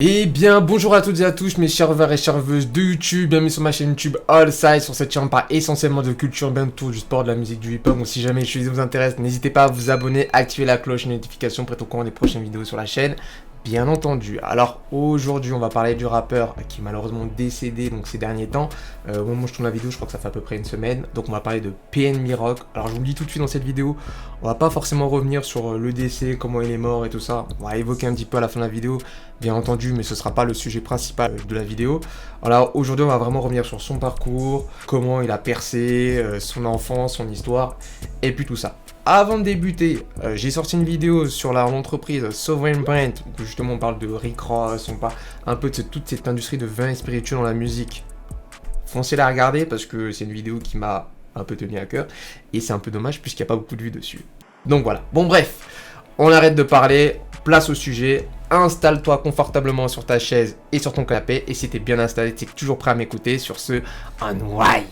Eh bien, bonjour à toutes et à tous mes serveurs et serveuses de YouTube, bienvenue sur ma chaîne YouTube All Size. Sur cette chaîne on parle essentiellement de culture, bien autour du sport, de la musique, du hip-hop. Donc si jamais les choses vous intéressent, n'hésitez pas à vous abonner, activer la cloche de notification pour être au courant des prochaines vidéos sur la chaîne. Bien entendu. Alors aujourd'hui on va parler du rappeur qui est malheureusement décédé donc ces derniers temps. Au moment où je tourne la vidéo, je crois que ça fait à peu près une semaine. Donc on va parler de PNB Rock. Alors je vous le dis tout de suite dans cette vidéo, on va pas forcément revenir sur le décès, comment il est mort et tout ça. On va évoquer un petit peu à la fin de la vidéo, bien entendu, mais ce sera pas le sujet principal de la vidéo. Alors aujourd'hui on va vraiment revenir sur son parcours, comment il a percé, son enfance, son histoire, et puis tout ça. Avant de débuter, j'ai sorti une vidéo sur l'entreprise Sovereign Brand, où justement on parle de Rick Ross, on parle un peu de toute cette industrie de vin et spiritueux dans la musique. Foncez la regarder parce que c'est une vidéo qui m'a un peu tenu à cœur, et c'est un peu dommage puisqu'il n'y a pas beaucoup de vues dessus. Donc voilà, bon bref, on arrête de parler, place au sujet, installe-toi confortablement sur ta chaise et sur ton canapé, et si t'es bien installé, t'es toujours prêt à m'écouter sur ce Unwind.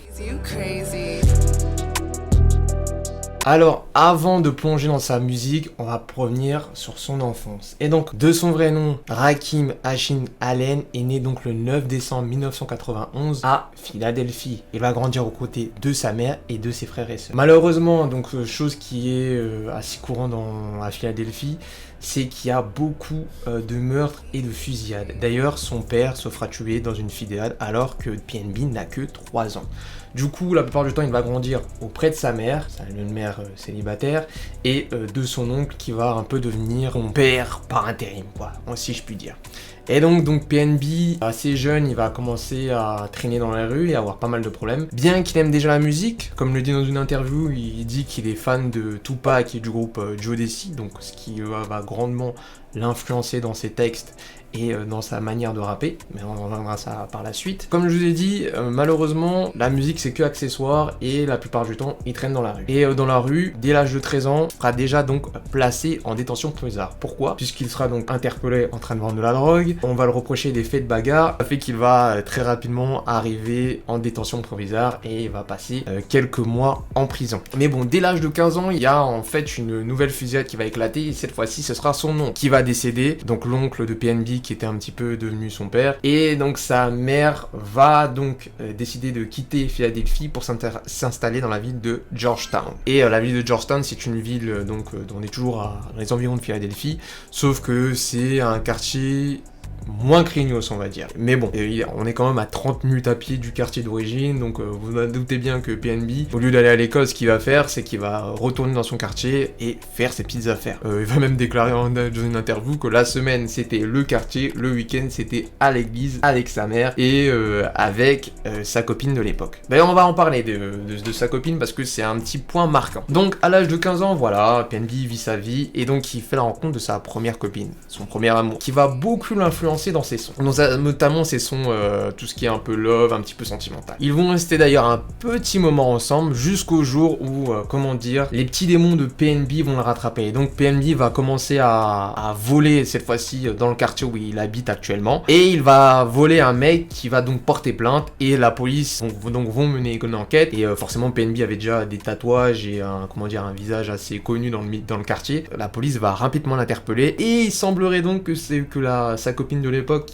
Alors, avant de plonger dans sa musique, on va revenir sur son enfance. Et donc, de son vrai nom, Rakim Asheen Allen est né donc le 9 décembre 1991 à Philadelphie. Il va grandir aux côtés de sa mère et de ses frères et sœurs. Malheureusement, donc chose qui est assez courante à Philadelphie, c'est qu'il y a beaucoup de meurtres et de fusillades. D'ailleurs, son père se fera tuer dans une fusillade alors que PNB n'a que 3 ans. Du coup, la plupart du temps, il va grandir auprès de sa mère, une mère célibataire, et de son oncle qui va un peu devenir son père par intérim, quoi, si je puis dire. Et donc PNB, assez jeune, il va commencer à traîner dans la rue et avoir pas mal de problèmes. Bien qu'il aime déjà la musique, comme le dit dans une interview, il dit qu'il est fan de Tupac et du groupe Jodeci, donc ce qui va grandement l'influencer dans ses textes et dans sa manière de rapper, mais on reviendra à ça par la suite. Comme je vous ai dit, malheureusement, la musique c'est que accessoire et la plupart du temps, il traîne dans la rue. Et dans la rue, dès l'âge de 13 ans, il sera déjà donc placé en détention provisoire. Pourquoi? Puisqu'il sera donc interpellé en train de vendre de la drogue, on va le reprocher des faits de bagarre, ça fait qu'il va très rapidement arriver en détention provisoire et il va passer quelques mois en prison. Mais bon, dès l'âge de 15 ans, il y a en fait une nouvelle fusillade qui va éclater et cette fois-ci, ce sera son oncle qui va décéder, donc l'oncle de PNB qui était un petit peu devenu son père, et donc sa mère va donc décider de quitter Philadelphie pour s'installer dans la ville de Georgetown. Et la ville de Georgetown, c'est une ville donc on est toujours dans les environs de Philadelphie, sauf que c'est un quartier moins craignos, on va dire. Mais bon, on est quand même à 30 minutes à pied du quartier d'origine, donc vous vous doutez bien que PNB, au lieu d'aller à l'école, ce qu'il va faire, c'est qu'il va retourner dans son quartier et faire ses petites affaires. Il va même déclarer dans une interview que la semaine, c'était le quartier, le week-end, c'était à l'église, avec sa mère et avec sa copine de l'époque. D'ailleurs, on va en parler de sa copine parce que c'est un petit point marquant. Donc, à l'âge de 15 ans, voilà, PNB vit sa vie et donc il fait la rencontre de sa première copine, son premier amour, qui va beaucoup l'influencer dans ses sons, notamment ses sons tout ce qui est un peu love, un petit peu sentimental. Ils vont rester d'ailleurs un petit moment ensemble jusqu'au jour où, comment dire, les petits démons de PNB vont le rattraper. Et donc PNB va commencer à voler cette fois-ci dans le quartier où il habite actuellement, et il va voler un mec qui va donc porter plainte et la police vont mener une enquête. Et forcément PNB avait déjà des tatouages et un visage assez connu dans le quartier. La police va rapidement l'interpeller et il semblerait donc que sa copine de l'époque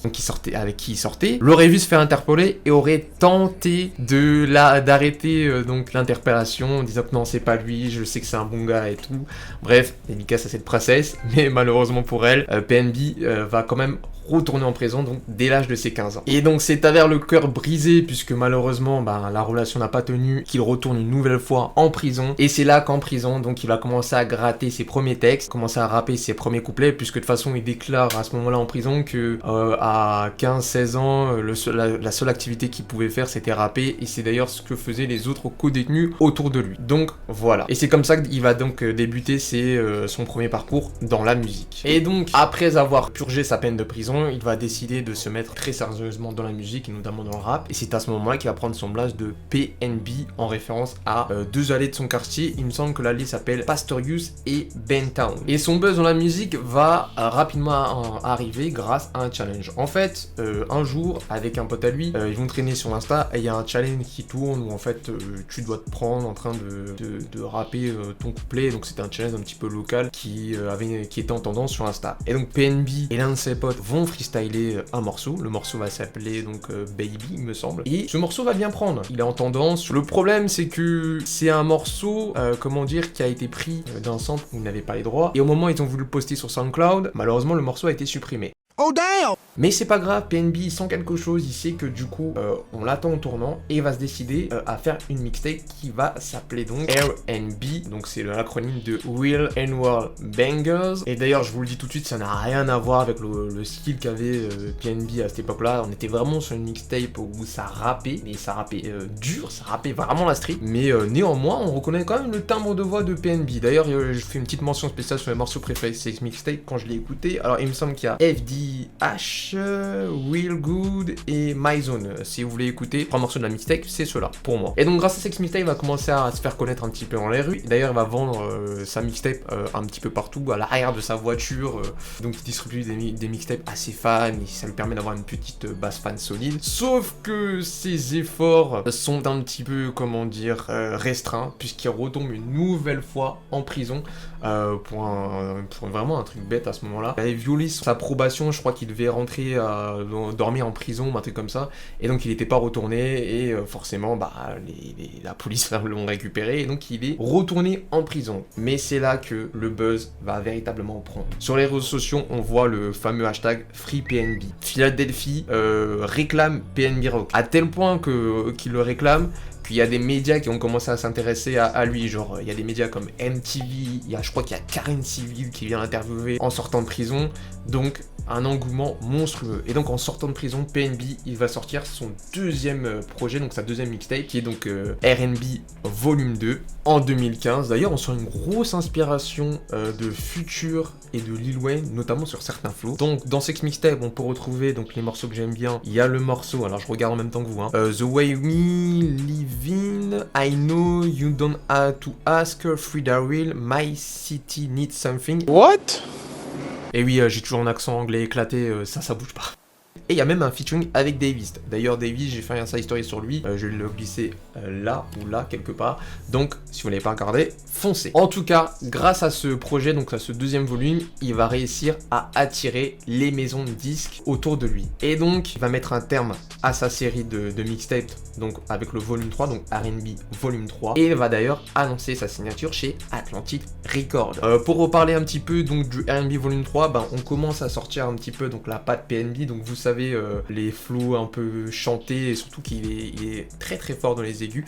avec qui il sortait l'aurait vu se faire interpeller et aurait tenté d'arrêter donc l'interpellation en disant que non, c'est pas lui, je sais que c'est un bon gars et tout. Bref, dédicace à cette princesse, mais malheureusement pour elle, PNB va quand même retourner en prison donc dès l'âge de ses 15 ans. Et donc c'est avec le cœur brisé puisque malheureusement la relation n'a pas tenu, qu'il retourne une nouvelle fois en prison. Et c'est là qu'en prison donc il va commencer à gratter ses premiers textes, commencer à rapper ses premiers couplets, puisque de toute façon il déclare à ce moment-là en prison que à 15-16 ans la seule activité qu'il pouvait faire c'était rapper, et c'est d'ailleurs ce que faisaient les autres co-détenus autour de lui. Donc voilà. Et c'est comme ça qu'il va donc débuter son premier parcours dans la musique. Et donc après avoir purgé sa peine de prison, il va décider de se mettre très sérieusement dans la musique et notamment dans le rap, et c'est à ce moment-là qu'il va prendre son blase de PNB en référence à deux allées de son quartier. Il me semble que l'allée s'appelle Pastorius et Bentown. Et son buzz dans la musique va rapidement arriver grâce à un challenge. En fait, un jour avec un pote à lui, ils vont traîner sur Insta et il y a un challenge qui tourne où en fait tu dois te prendre en train de rapper ton couplet. Donc c'était un challenge un petit peu local qui était en tendance sur Insta. Et donc PNB et l'un de ses potes vont vont freestyler un morceau. Le morceau va s'appeler donc Baby, il me semble. Et ce morceau va bien prendre. Il est en tendance. Le problème, c'est que c'est un morceau, comment dire, qui a été pris d'un sample où ils n'avaient pas les droits. Et au moment où ils ont voulu le poster sur SoundCloud, malheureusement, le morceau a été supprimé. Oh damn! Mais c'est pas grave, PNB il sent quelque chose, il sait que du coup on l'attend au tournant et il va se décider à faire une mixtape qui va s'appeler donc R&B, donc c'est l'acronyme de Real and World Bangers. Et d'ailleurs je vous le dis tout de suite, ça n'a rien à voir avec le style qu'avait PNB à cette époque-là. On était vraiment sur une mixtape où ça rappait, mais ça rappait dur, ça rappait vraiment la street. Mais néanmoins on reconnaît quand même le timbre de voix de PNB. D'ailleurs je fais une petite mention spéciale sur les morceaux préférés de cette mixtape quand je l'ai écouté. Alors il me semble qu'il y a FDH, Real Good et My Zone. Si vous voulez écouter 3 morceaux de la mixtape, c'est ceux-là pour moi. Et donc grâce à cette mixtape, il va commencer à se faire connaître un petit peu dans les rues. D'ailleurs, il va vendre sa mixtape un petit peu partout, à l'arrière de sa voiture. Donc il distribue des mixtapes à ses fans et ça lui permet d'avoir une petite base fan solide. Sauf que ses efforts sont un petit peu, comment dire, restreints, puisqu'il retombe une nouvelle fois en prison pour vraiment un truc bête à ce moment-là. Il avait violé sa probation, je crois qu'il devait rentrer dormir en prison, un truc comme ça, et donc il n'était pas retourné, et forcément la police l'ont récupéré, et donc il est retourné en prison. Mais c'est là que le buzz va véritablement prendre. Sur les réseaux sociaux, on voit le fameux hashtag FreePNB. Philadelphie réclame PNB Rock, à tel point qu'il le réclame qu'il y a des médias qui ont commencé à s'intéresser à lui, genre il y a des médias comme MTV, je crois qu'il y a Karen Civil qui vient l'interviewer en sortant de prison, donc un engouement monstrueux. Et donc en sortant de prison, PNB il va sortir son deuxième projet, donc sa deuxième mixtape, qui est donc R&B Volume 2 en 2015. D'ailleurs on sent une grosse inspiration de Future et de Lil Wayne, notamment sur certains flows. Donc dans cette mixtape on peut retrouver donc les morceaux que j'aime bien. Il y a le morceau, alors je regarde en même temps que vous, The Way We Live In, I Know You Don't Have to Ask, Free Darryl, My City Needs Something. What? Et oui, j'ai toujours un accent anglais éclaté, ça bouge pas. Et il y a même un featuring avec Davis. D'ailleurs, Davis, j'ai fait un side story sur lui. Je l'ai glissé là ou là, quelque part. Donc, si vous ne l'avez pas regardé, foncez. En tout cas, grâce à ce projet, donc à ce deuxième volume, il va réussir à attirer les maisons de disques autour de lui. Et donc, il va mettre un terme à sa série de mixtapes, donc avec le volume 3, donc R&B volume 3. Et il va d'ailleurs annoncer sa signature chez Atlantic Records. Pour reparler un petit peu donc du R&B volume 3, on commence à sortir un petit peu donc la patte PNB. Donc vous savez, les flows un peu chantés, et surtout qu'il est très très fort dans les aigus.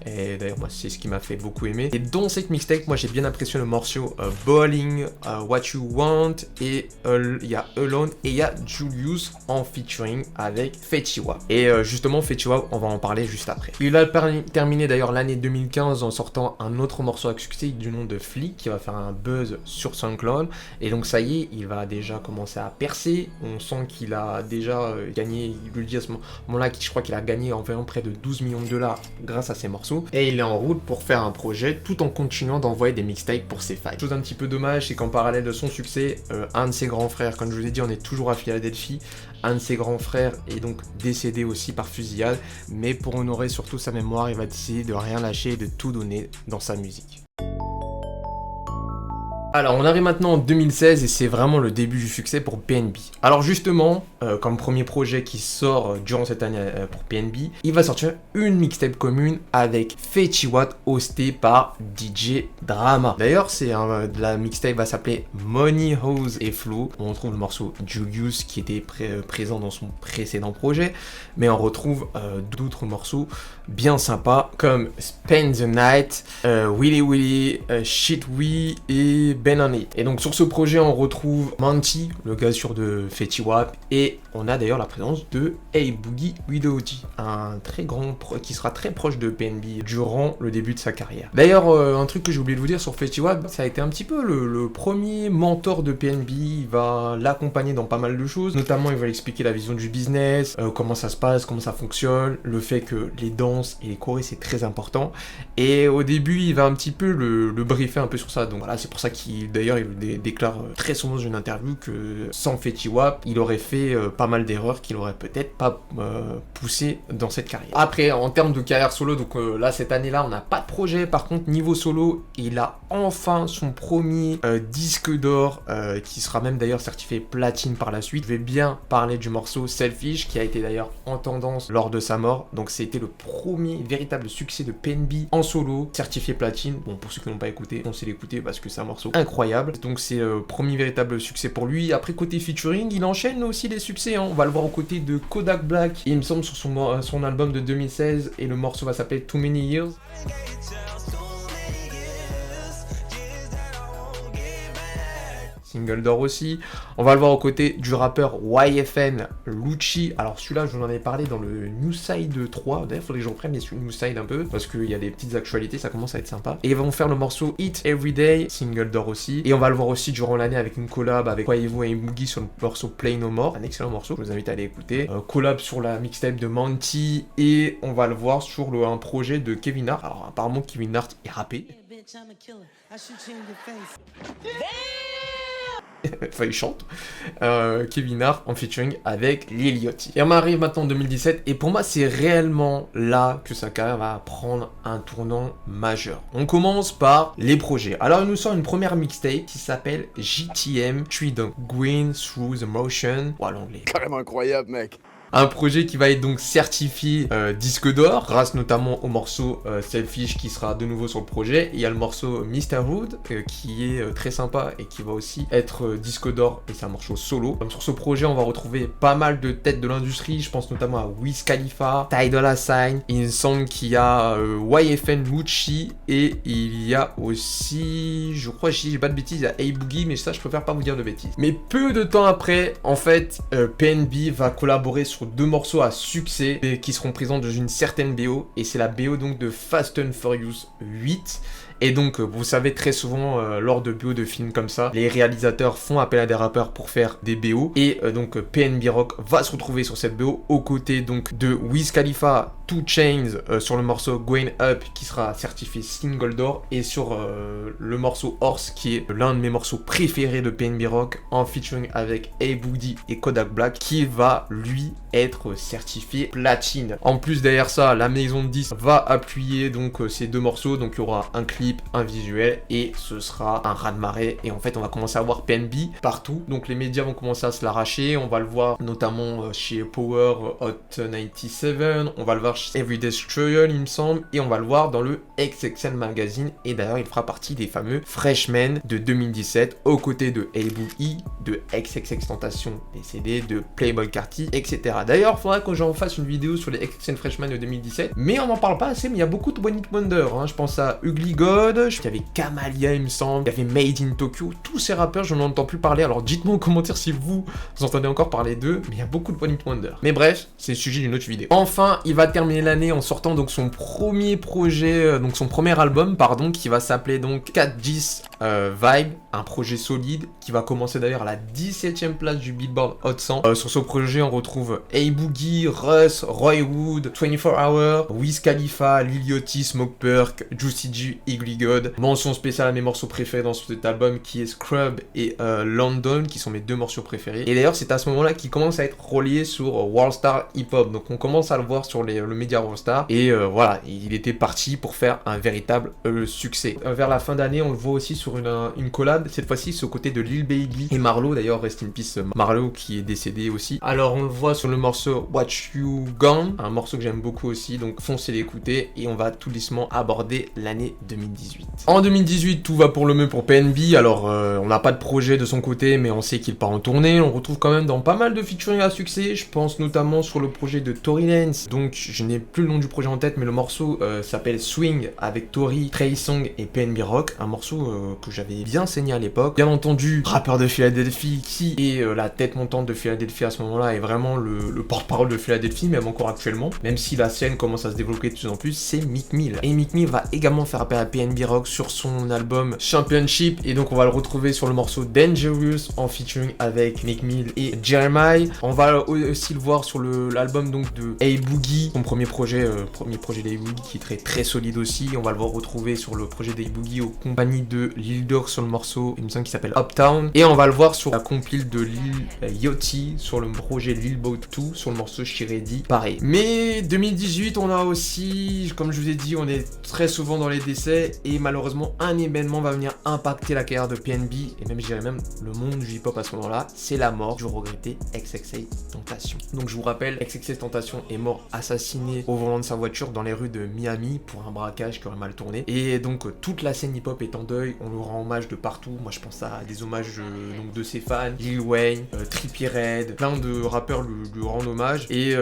Et d'ailleurs moi c'est ce qui m'a fait beaucoup aimer. Et dans cette mixtape, moi j'ai bien apprécié le morceau Bowling, What You Want, et il y a Alone, et il y a Julius en featuring avec Fetty Wap. Et justement Fetty Wap, on va en parler juste après. Il a terminé d'ailleurs l'année 2015 en sortant un autre morceau avec succès du nom de Flick, qui va faire un buzz sur SoundCloud. Et donc ça y est, il va déjà commencer à percer. On sent qu'il a déjà gagné, il le dit à ce moment-là, je crois qu'il a gagné environ près de 12 millions de dollars grâce à ses morceaux. Et il est en route pour faire un projet tout en continuant d'envoyer des mixtapes pour ses fans. Chose un petit peu dommage, c'est qu'en parallèle de son succès, un de ses grands frères, comme je vous l'ai dit, on est toujours à Philadelphie, un de ses grands frères est donc décédé aussi par fusillade, mais pour honorer surtout sa mémoire, il va décider de rien lâcher et de tout donner dans sa musique. Alors on arrive maintenant en 2016 et c'est vraiment le début du succès pour PNB. Alors justement, comme premier projet qui sort durant cette année pour PNB, il va sortir une mixtape commune avec Fetty Wap hostée par DJ Drama. D'ailleurs la mixtape va s'appeler Money, House et Flow. On retrouve le morceau Julius qui était présent dans son précédent projet, mais on retrouve d'autres morceaux bien sympas comme Spend the Night, Willy Willy, Shit We et Ben On It. Et donc sur ce projet on retrouve Monty, le gars sûr de Fetty Wap, et on a d'ailleurs la présence de A-Boogie Without, un très grand qui sera très proche de PNB durant le début de sa carrière. D'ailleurs un truc que j'ai oublié de vous dire sur Fetty Wap, ça a été un petit peu le premier mentor de PNB. Il va l'accompagner dans pas mal de choses, notamment il va expliquer la vision du business, comment ça se passe, comment ça fonctionne, le fait que les danses et les chorés c'est très important, et au début il va un petit peu le briefer un peu sur ça. Donc voilà, c'est pour ça qu'il qui d'ailleurs il déclare très souvent dans une interview que sans Fetty Wap, il aurait fait pas mal d'erreurs qu'il aurait peut-être pas poussé dans cette carrière. Après, en termes de carrière solo, donc là cette année-là, on n'a pas de projet. Par contre, niveau solo, il a enfin son premier disque d'or qui sera même d'ailleurs certifié platine par la suite. Je vais bien parler du morceau Selfish qui a été d'ailleurs en tendance lors de sa mort. Donc c'était le premier véritable succès de PNB en solo, certifié platine. Bon, pour ceux qui n'ont pas écouté, on sait l'écouter parce que c'est un morceau incroyable. Donc c'est le premier véritable succès pour lui. Après, côté featuring, il enchaîne aussi les succès, hein. On va le voir aux côtés de Kodak Black, il me semble sur son album de 2016, et le morceau va s'appeler Too Many Years. Single d'or aussi. On va le voir aux côtés du rappeur YFN Lucci. Alors celui-là, je vous en avais parlé dans le New Side 3. D'ailleurs, il faudrait que j'en prenne les New Side un peu, parce qu'il y a des petites actualités, ça commence à être sympa. Et ils vont faire le morceau Eat Everyday, single d'or aussi. Et on va le voir aussi durant l'année avec une collab avec Quavo et Boogie sur le morceau Play No More. Un excellent morceau, je vous invite à aller écouter. Collab sur la mixtape de Monty. Et on va le voir sur un projet de Kevin Hart. Alors apparemment, Kevin Hart est rappé. Enfin, il chante. Kevin Hart en featuring avec Lil Yachty. Et on arrive maintenant en 2017, et pour moi, c'est réellement là que sa carrière va prendre un tournant majeur. On commence par les projets. Alors, il nous sort une première mixtape qui s'appelle JTM, Tree the Green Through the Motion. Ouah, l'anglais. Carrément incroyable, mec. Un projet qui va être donc certifié disque d'or, grâce notamment au morceau Selfish qui sera de nouveau sur le projet. Et il y a le morceau Mr. qui est très sympa et qui va aussi être disque d'or, et c'est un morceau solo. Comme sur ce projet, on va retrouver pas mal de têtes de l'industrie, je pense notamment à Wiz Khalifa, Ty Dolla $ign, il me semble qu'il y a YFN Lucci, et il y a aussi, je crois, si j'ai pas de bêtises, il y a A-Boogie, mais ça je préfère pas vous dire de bêtises. Mais peu de temps après, en fait, PNB va collaborer sur 2 morceaux à succès qui seront présents dans une certaine BO, et c'est la BO donc de Fast and Furious 8. Et donc, vous savez, très souvent, lors de BO de films comme ça, les réalisateurs font appel à des rappeurs pour faire des BO. Et donc, PNB Rock va se retrouver sur cette BO aux côtés donc de Wiz Khalifa, 2 Chainz sur le morceau Going Up qui sera certifié single d'or, et sur le morceau Horse qui est l'un de mes morceaux préférés de PNB Rock en featuring avec A-Boogie et Kodak Black qui va lui être certifié platine. En plus derrière ça, la maison de disques va appuyer donc ces 2 morceaux, donc il y aura un clip, un visuel, et ce sera un raz-de-marée. Et en fait, on va commencer à voir PNB partout. Donc les médias vont commencer à se l'arracher. On va le voir notamment chez Power Hot 97. On va le voir chez Everyday Struggle, il me semble. Et on va le voir dans le XXL Magazine. Et d'ailleurs, il fera partie des fameux Freshmen de 2017 aux côtés de A-Boogie, de XXXTentacion décédé, de Playboi Carti, etc. D'ailleurs, il faudra que j'en fasse une vidéo sur les XXL Freshmen de 2017. Mais on n'en parle pas assez, mais il y a beaucoup de One Hit Wonder. Je pense à Ugly God, il y avait Kamalia, il me semble, il y avait Made in Tokyo. Tous ces rappeurs, je n'en entends plus parler. Alors dites-moi en commentaire si vous entendez encore parler d'eux, mais il y a beaucoup de One Hit Wonder. Mais bref, c'est le sujet d'une autre vidéo. Enfin, il va terminer l'année en sortant donc son premier projet, donc son premier album, pardon, qui va s'appeler donc 410 Vibe, un projet solide qui va commencer d'ailleurs à la 17e place du Billboard Hot 100. Sur ce projet, on retrouve A-Boogie, Russ, Roy Wood, 24 Hour, Wiz Khalifa, Lil Yachty, Smoke Perk, Juicy J, Ugly God. Mention spéciale à mes morceaux préférés dans cet album qui est Scrub et London, qui sont mes 2 morceaux préférés. Et d'ailleurs, c'est à ce moment-là qu'il commence à être relié sur Worldstar Hip Hop. Donc on commence à le voir sur le média Worldstar. Et voilà, il était parti pour faire un véritable succès. Vers la fin d'année, on le voit aussi sur une collab. Cette fois-ci, c'est aux côtés de Lil Baby et Marlo. D'ailleurs, rest in peace Marlo qui est décédé aussi. Alors on le voit sur le morceau Watch You Gone, un morceau que j'aime beaucoup aussi. Donc foncez l'écouter, et on va tout doucement aborder l'année 2018. En 2018, tout va pour le mieux pour PNB. Alors, on n'a pas de projet de son côté, mais on sait qu'il part en tournée. On retrouve quand même dans pas mal de featuring à succès. Je pense notamment sur le projet de Tory Lanez. Donc, je n'ai plus le nom du projet en tête, mais le morceau s'appelle Swing avec Tory, Trey Songz et PNB Rock. Un morceau que j'avais bien saigné à l'époque. Bien entendu, rappeur de Philadelphie qui est la tête montante de Philadelphie à ce moment-là, est vraiment le porte-parole de Philadelphie, même encore actuellement. Même si la scène commence à se développer de plus en plus, c'est Meek Mill. Et Meek Mill va également faire appel à PNB Rock sur son album Championship, et donc on va le retrouver sur le morceau Dangerous en featuring avec Meek Mill et Jeremiah. On va aussi le voir sur l'album donc de A-Boogie, son premier projet d'A-Boogie qui est très solide aussi. On va le voir retrouver sur le projet d'A-Boogie aux compagnies de Lil Lil Durk sur le morceau, il me semble qu'il s'appelle Uptown. Et on va le voir sur la compile de Lil Yachty sur le projet Lil Boat 2 sur le morceau She Ready. Pareil. Mais 2018, on a aussi, comme je vous ai dit, on est très souvent dans les décès et malheureusement un événement va venir impacter la carrière de PNB et même je dirais même le monde du hip-hop à ce moment-là, c'est la mort du regretté XXXTentacion. Donc je vous rappelle, XXXTentacion est mort assassiné au volant de sa voiture dans les rues de Miami pour un braquage qui aurait mal tourné. Et donc toute la scène hip-hop est en deuil, on lui rend hommage de partout. Moi je pense à des hommages donc de ses fans, Lil Wayne, Trippie Redd, plein de rappeurs lui rendent hommage et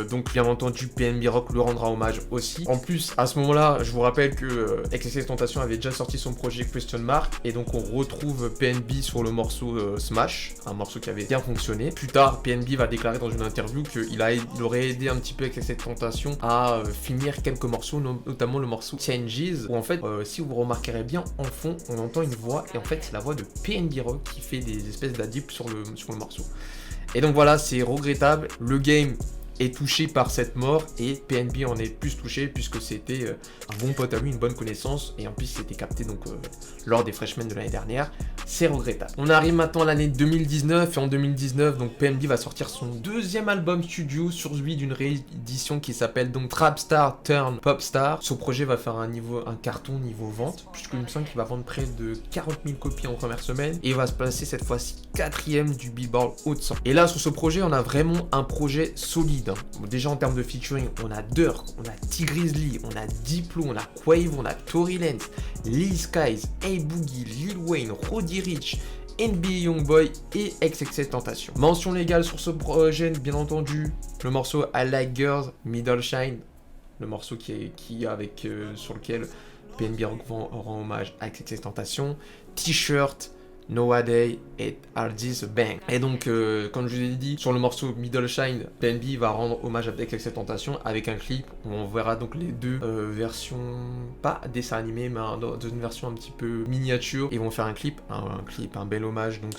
donc bien entendu PNB Rock lui rendra hommage aussi. En plus à ce moment-là, je vous rappelle que XXXTentacion avait déjà sorti son projet Question Mark et donc on retrouve PNB sur le morceau Smash, un morceau qui avait bien fonctionné. Plus tard, PNB va déclarer dans une interview qu'il aurait aidé un petit peu XXXTentacion à finir quelques morceaux, notamment le morceau Changes, où en fait, si vous remarquerez bien, en fond, on entend une voix, et en fait, c'est la voix de PNB Rock qui fait des espèces d'adips sur le morceau. Et donc voilà, c'est regrettable, le game est touché par cette mort et PNB en est plus touché puisque c'était un bon pote à lui, une bonne connaissance et en plus c'était capté donc lors des Freshmen de l'année dernière. C'est regrettable. On arrive maintenant à l'année 2019 et en 2019 donc PNB va sortir son deuxième album studio sursuivi d'une réédition qui s'appelle donc Trap Star Turn Pop Star. Ce projet va faire un carton niveau vente puisqu'il me semble qu'il va vendre près de 40 000 copies en première semaine et il va se placer cette fois-ci 4e du Billboard Hot 100. Et là sur ce projet on a vraiment un projet solide. Déjà en termes de featuring, on a Durk, on a T-Grizzly, on a Diplo, on a Quavo, on a Tory Lanez, Lil Skies, A-Boogie, Lil Wayne, Roddy Ricch, NBA Youngboy et XXXTentacion. Mention légale sur ce projet, bien entendu, le morceau I Like Girls, Middle Shine, le morceau sur lequel PNB rend hommage à XXXTentacion, T-shirt, Nowadays et Hardys Bang. Et donc, comme je vous ai dit, sur le morceau Middle Shine, PNB va rendre hommage à XXXTentacion avec un clip où on verra donc les deux versions, pas dessin animé, mais dans une version un petit peu miniature. Ils vont faire un clip, un bel hommage donc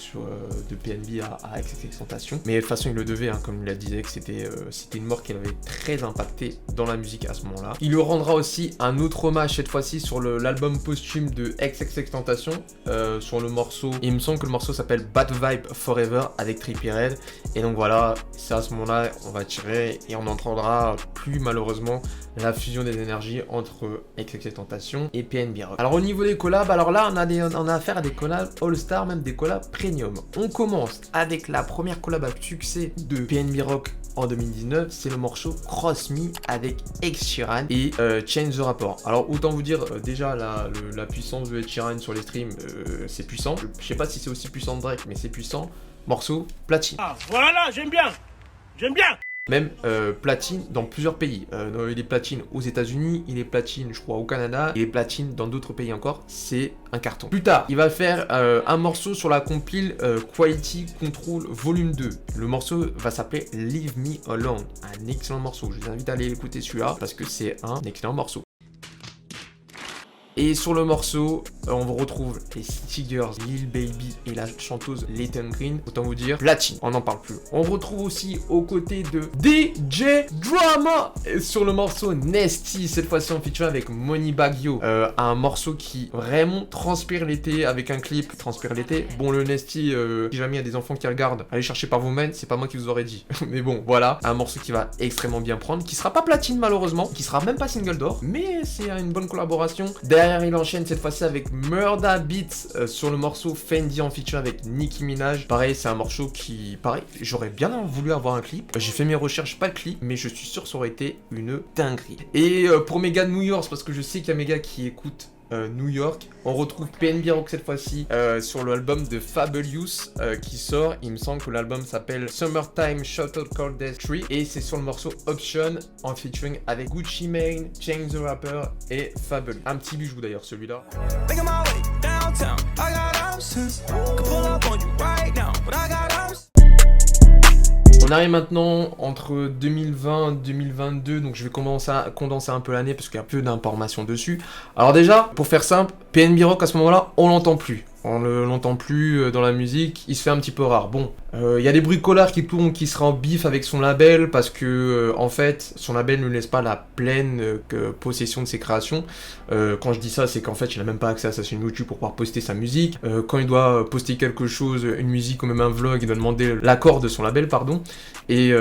de PNB à XXXTentacion. Mais de toute façon, il le devait, comme il la disait, que c'était une mort qui l'avait très impacté dans la musique à ce moment-là. Il lui rendra aussi un autre hommage cette fois-ci sur l'album posthume de XXXTentacion, sur le morceau. Il me semble que le morceau s'appelle Bad Vibe Forever avec Trippie Redd. Et donc voilà, c'est à ce moment-là on va tirer et on entendra plus malheureusement la fusion des énergies entre XXXTentacion et PNB Rock. Alors au niveau des collabs, alors là on a affaire à des collabs All-Star, même des collabs Premium. On commence avec la première collab à succès de PNB Rock en 2019, c'est le morceau Cross Me avec Ed Sheeran et Change the Rapper. Alors autant vous dire déjà la puissance de Ed Sheeran sur les streams, c'est puissant. Je sais pas si c'est aussi puissant de Drake, mais c'est puissant. Morceau platine. Ah voilà, j'aime bien. Même platine dans plusieurs pays. Il est platine aux États-Unis, il est platine, je crois, au Canada, il est platine dans d'autres pays encore. C'est un carton. Plus tard, il va faire un morceau sur la compile Quality Control Volume 2. Le morceau va s'appeler Leave Me Alone. Un excellent morceau. Je vous invite à aller écouter celui-là parce que c'est un excellent morceau. Et sur le morceau, on retrouve les City Girls, Lil Baby et la chanteuse Layton Green. Autant vous dire, platine, on n'en parle plus. On retrouve aussi aux côtés de DJ Drama sur le morceau Nasty, cette fois-ci en feature avec Money Bagyo. Un morceau qui vraiment transpire l'été avec un clip transpire l'été. Bon, le Nasty, si jamais il y a des enfants qui regardent, allez chercher par vous-même, c'est pas moi qui vous aurais dit. Mais bon, voilà, un morceau qui va extrêmement bien prendre, qui sera pas platine malheureusement, qui sera même pas single d'or, mais c'est une bonne collaboration. Derrière, il enchaîne cette fois-ci avec Murda Beats sur le morceau Fendi en feature avec Nicki Minaj. Pareil, c'est un morceau qui, pareil, j'aurais bien voulu avoir un clip. J'ai fait mes recherches, pas de clip, mais je suis sûr que ça aurait été une dinguerie. Et pour mes gars de New York, parce que je sais qu'il y a mes gars qui écoutent New York, on retrouve PNB Rock cette fois-ci sur l'album de Fabulous qui sort. Il me semble que l'album s'appelle Summertime Shoutout Call Death Tree et c'est sur le morceau Option en featuring avec Gucci Mane, Change the Rapper et Fabulous. Un petit bijou d'ailleurs celui-là. On arrive maintenant entre 2020 et 2022, donc je vais commencer à condenser un peu l'année parce qu'il y a peu d'informations dessus. Alors déjà, pour faire simple, PNB Rock à ce moment-là, on l'entend plus. on ne l'entend plus dans la musique, il se fait un petit peu rare. Bon, il y a des bricoleurs qui tournent, qui sera en bif avec son label parce que en fait, son label ne laisse pas la pleine possession de ses créations. Quand je dis ça, c'est qu'en fait, il n'a même pas accès à sa chaîne YouTube pour pouvoir poster sa musique. Quand il doit poster quelque chose, une musique ou même un vlog, il doit demander l'accord de son label, pardon. Et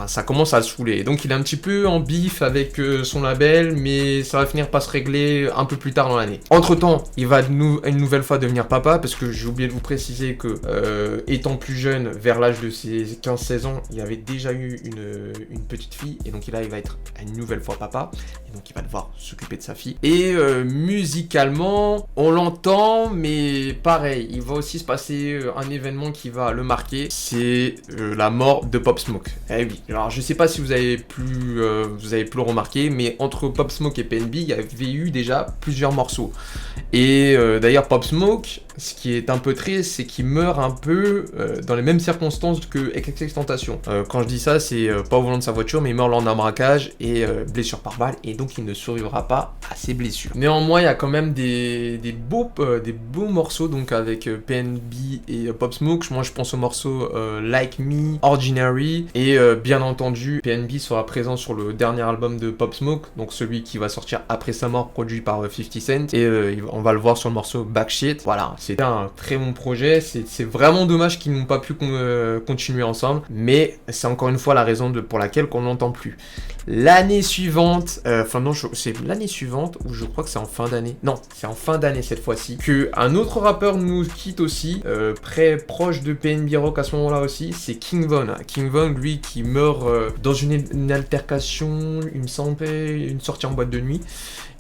ça commence à le saouler. Donc il est un petit peu en bif avec son label, mais ça va finir par se régler un peu plus tard dans l'année. Entre temps, il va une nouvelle fois devenir papa, parce que j'ai oublié de vous préciser que étant plus jeune, vers l'âge de ses 15-16 ans, il avait déjà eu une petite fille, et donc là il va être une nouvelle fois papa, et donc il va devoir s'occuper de sa fille. Et musicalement, on l'entend, mais pareil, il va aussi se passer un événement qui va le marquer, c'est la mort de Pop Smoke. Eh oui, alors je sais pas si vous avez pu le remarquer, mais entre Pop Smoke et PNB, il y avait eu déjà plusieurs morceaux. Et d'ailleurs Pop Smoke, ce qui est un peu triste, c'est qu'il meurt un peu dans les mêmes circonstances que XXXTentacion. Quand je dis ça, c'est pas au volant de sa voiture, mais il meurt lors d'un braquage et blessure par balle, et donc il ne survivra pas à ses blessures. Néanmoins, il y a quand même des beaux morceaux, donc avec PNB et Pop Smoke. Moi, je pense au morceau Like Me, Ordinary, et bien entendu, PNB sera présent sur le dernier album de Pop Smoke, donc celui qui va sortir après sa mort, produit par 50 Cent, et on va le voir sur le morceau Backshit. Voilà, c'était un très bon projet. C'est vraiment dommage qu'ils n'ont pas pu continuer ensemble, mais c'est encore une fois la raison pour laquelle qu'on n'entend plus. L'année suivante, c'est l'année suivante, ou je crois que c'est en fin d'année. Non, c'est en fin d'année cette fois-ci, que un autre rappeur nous quitte aussi, proche de PNB Rock à ce moment-là aussi, c'est King Von. King Von, lui, qui meurt dans une altercation, il me semble, une sortie en boîte de nuit.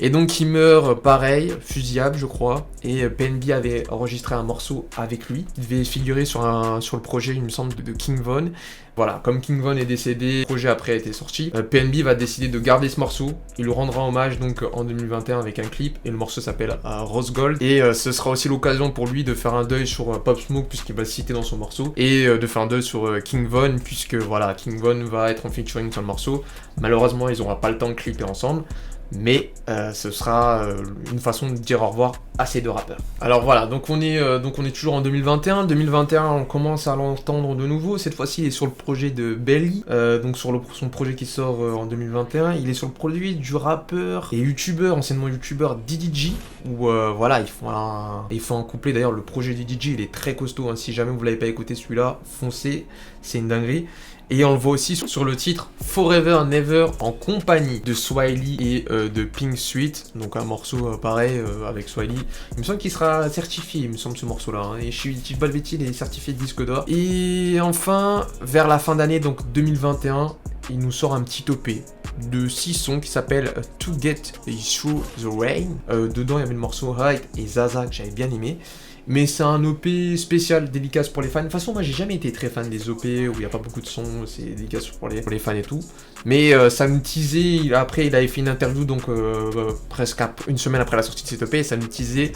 Et donc il meurt pareil, fusillable je crois, et PNB avait enregistré un morceau avec lui, il devait figurer sur le projet il me semble de King Von. Voilà, comme King Von est décédé, le projet après a été sorti, PNB va décider de garder ce morceau, il lui rendra hommage donc en 2021 avec un clip, et le morceau s'appelle Rose Gold, et ce sera aussi l'occasion pour lui de faire un deuil sur Pop Smoke puisqu'il va le citer dans son morceau, et de faire un deuil sur King Von puisque voilà, King Von va être en featuring sur le morceau. Malheureusement ils n'auront pas le temps de clipper ensemble, mais ce sera une façon de dire au revoir à ces deux rappeurs. Alors voilà, donc on est toujours en 2021. 2021, on commence à l'entendre de nouveau. Cette fois-ci, il est sur le projet de Belly, donc sur son projet qui sort en 2021. Il est sur le produit du rappeur et youtubeur, anciennement youtubeur DDG, où voilà, il faut un couplet. D'ailleurs, le projet DDG, il est très costaud, hein. Si jamais vous l'avez pas écouté celui-là, foncez, c'est une dinguerie. Et on le voit aussi sur le titre Forever Never en compagnie de Swiley et de Pink Sweet. Donc un morceau pareil avec Swiley. Il me semble qu'il sera certifié, il me semble ce morceau-là. Hein. Et je dis pas le bêtise, il est certifié de disque d'or. Et enfin, vers la fin d'année, donc 2021, il nous sort un petit EP de 6 sons qui s'appelle To Get Through the Rain. Dedans, il y avait le morceau Right et Zaza que j'avais bien aimé. Mais c'est un OP spécial, dédicace pour les fans. De toute façon, moi, j'ai jamais été très fan des OP où il n'y a pas beaucoup de sons, c'est dédicace pour les fans et tout. Mais ça nous teasait, après, il avait fait une interview, donc presque une semaine après la sortie de cet OP, et ça nous teasait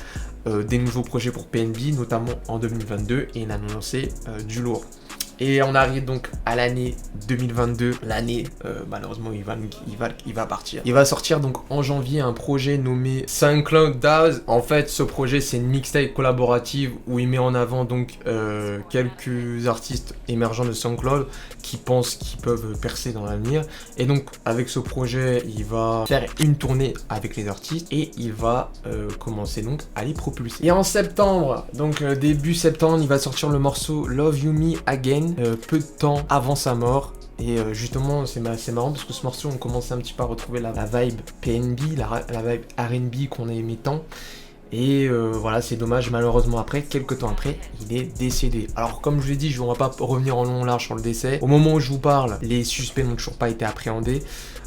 des nouveaux projets pour PNB, notamment en 2022, et il a annoncé du lourd. Et on arrive donc à l'année 2022. L'année, malheureusement, il va partir. Il va sortir donc en janvier un projet nommé SoundCloud Daz. En fait, ce projet, c'est une mixtape collaborative où il met en avant donc quelques artistes émergents de SoundCloud qui pensent qu'ils peuvent percer dans l'avenir. Et donc, avec ce projet, il va faire une tournée avec les artistes et il va commencer donc à les propulser. Et en septembre, donc début septembre, il va sortir le morceau Love You Me Again. Peu de temps avant sa mort. Et justement, c'est marrant parce que ce morceau, on commençait un petit peu à retrouver la vibe PNB, la vibe R&B qu'on a aimé tant. Et voilà, c'est dommage, malheureusement après, quelques temps après, il est décédé. Alors comme je vous l'ai dit, on va pas revenir en long large sur le décès. Au moment où je vous parle, les suspects n'ont toujours pas été appréhendés.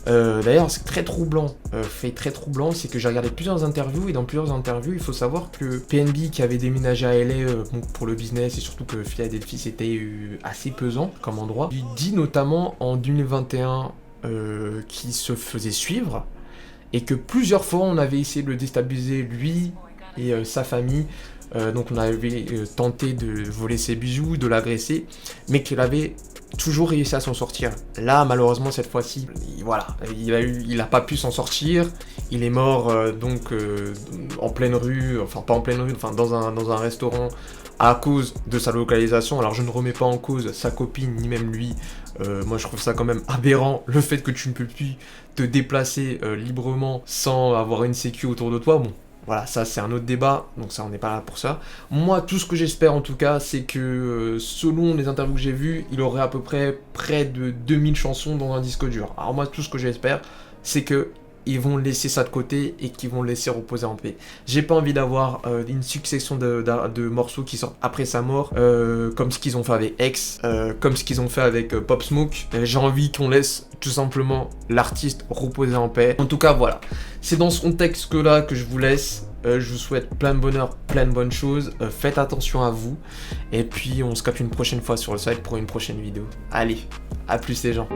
D'ailleurs, c'est très troublant, c'est que j'ai regardé plusieurs interviews, et dans plusieurs interviews, il faut savoir que PNB, qui avait déménagé à LA pour le business, et surtout que Philadelphie c'était assez pesant comme endroit, il dit notamment en 2021 qu'il se faisait suivre, et que plusieurs fois on avait essayé de le déstabiliser lui et sa famille. Donc on avait tenté de voler ses bijoux, de l'agresser, mais qu'il avait toujours réussi à s'en sortir. Là, malheureusement, cette fois-ci, voilà, il a pas pu s'en sortir. Il est mort en pleine rue, enfin pas en pleine rue, enfin dans un restaurant à cause de sa localisation. Alors je ne remets pas en cause sa copine ni même lui. Moi je trouve ça quand même aberrant, le fait que tu ne peux plus te déplacer librement sans avoir une sécu autour de toi. Bon, voilà, ça c'est un autre débat, donc ça on n'est pas là pour ça. Moi tout ce que j'espère en tout cas, c'est que selon les interviews que j'ai vues, il aurait à peu près de 2000 chansons dans un disque dur. Alors moi tout ce que j'espère, c'est que ils vont laisser ça de côté et qu'ils vont le laisser reposer en paix. J'ai pas envie d'avoir une succession de morceaux qui sortent après sa mort, comme ce qu'ils ont fait avec X, comme ce qu'ils ont fait avec Pop Smoke. J'ai envie qu'on laisse tout simplement l'artiste reposer en paix. En tout cas, voilà. C'est dans ce contexte-là que je vous laisse. Je vous souhaite plein de bonheur, plein de bonnes choses. Faites attention à vous. Et puis, on se capte une prochaine fois sur le site pour une prochaine vidéo. Allez, à plus les gens.